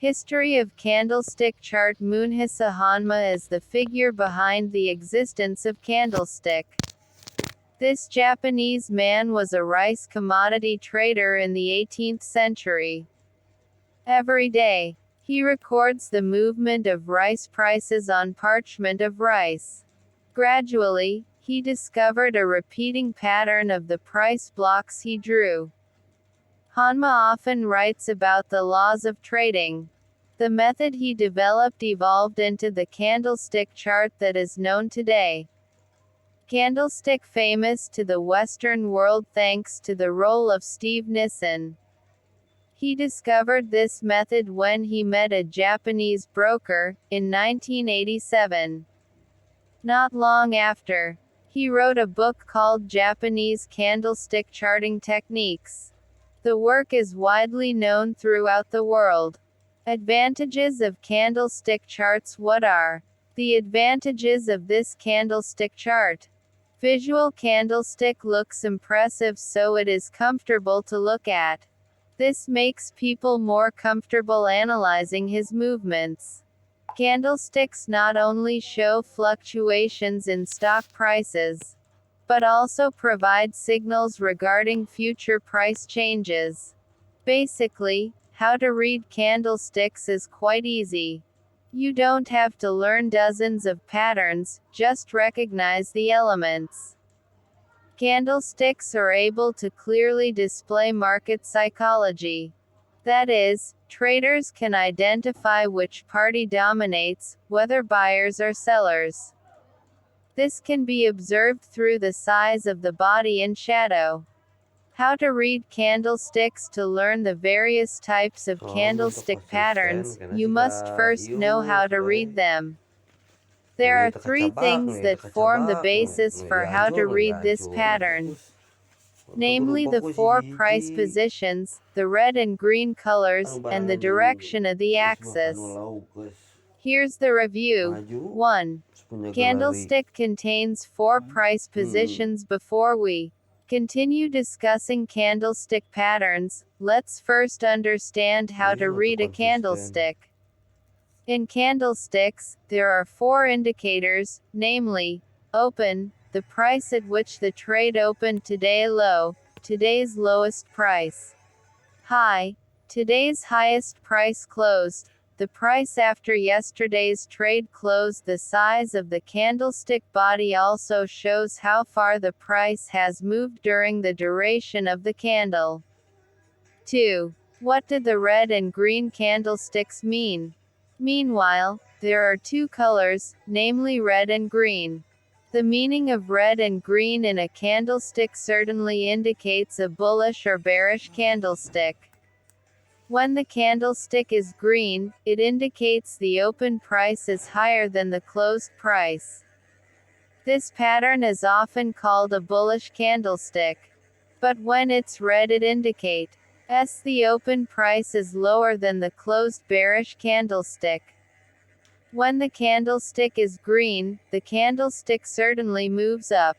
History of Candlestick Chart. Munhisa Hanma is the figure behind the existence of candlestick. This Japanese man was a rice commodity trader in the 18th century. Every day, he records the movement of rice prices on parchment of rice. Gradually, he discovered a repeating pattern of the price blocks he drew. Hanma often writes about the laws of trading. The method he developed evolved into the candlestick chart that is known today. Candlestick famous to the Western world thanks to the role of Steve Nissen. He discovered this method when he met a Japanese broker, in 1987. Not long after, he wrote a book called Japanese Candlestick Charting Techniques. The work is widely known throughout the world. Advantages of candlestick charts. What are the advantages of this candlestick chart? Visual candlestick looks impressive, so it is comfortable to look at. This makes people more comfortable analyzing his movements. Candlesticks not only show fluctuations in stock prices, but also provide signals regarding future price changes. Basically, how to read candlesticks is quite easy. You don't have to learn dozens of patterns, just recognize the elements. Candlesticks are able to clearly display market psychology. That is, traders can identify which party dominates, whether buyers or sellers. This can be observed through the size of the body and shadow. How to read candlesticks. To learn the various types of Soalnya untuk candlestick konsisten patterns, karena you sih must Kak first know Yus how to we. read them. There Wih, are three things that form the tekacabak nih. basis Nu for iya how ancur, to nu iya read this ancur. Nu pattern. fokus. Untuk kudu Namely the fokus four price hiji-hiji. positions, the red and green Anu colors, and the barangan direction of the geus mah anu axis. lauk geus Here's the review. maju 1. punya gelari. Candlestick contains four price positions. Before we continue discussing candlestick patterns, let's first understand how Iya to untuk read a konsisten. candlestick. In candlesticks, there are four indicators, namely, open, the price at which the trade opened today; low, today's lowest price; high, today's highest price; closed, the price after yesterday's trade close. The size of the candlestick body also shows how far the price has moved during the duration of the candle. 2. What do the red and green candlesticks mean? Meanwhile, there are two colors, namely red and green. The meaning of red and green in a candlestick certainly indicates a bullish or bearish candlestick. When the candlestick is green, it indicates the open price is higher than the closed price. This pattern is often called a bullish candlestick. But when it's red, it indicates the open price is lower than the closed bearish candlestick. When the candlestick is green, the candlestick certainly moves up.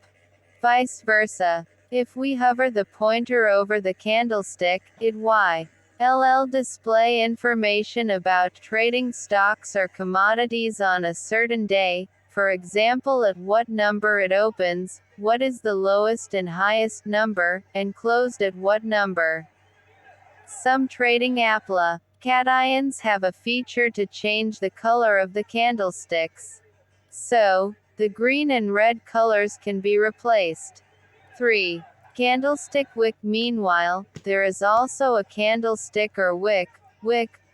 Vice versa. If we hover the pointer over the candlestick, it will display information about trading stocks or commodities on a certain day, for example at what number it opens, what is the lowest and highest number, and closed at what number. Some trading applications have a feature to change the color of the candlesticks. So, the green and red colors can be replaced. 3. Candlestick wick. Meanwhile, there is also a candlestick or wick,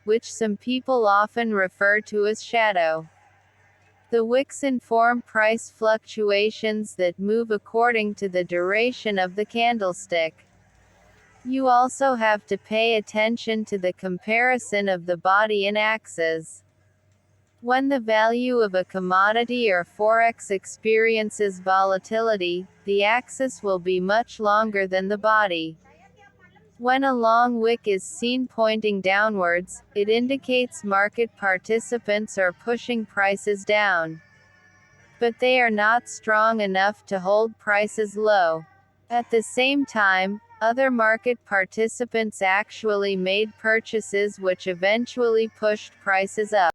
which some people often refer to as shadow. The wicks inform price fluctuations that move according to the duration of the candlestick. You also have to pay attention to the comparison of the body and axis. When the value of a commodity or forex experiences volatility, the axis will be much longer than the body. When a long wick is seen pointing downwards, it indicates market participants are pushing prices down. But they are not strong enough to hold prices low. At the same time, Other market participants actually made purchases which eventually pushed prices up.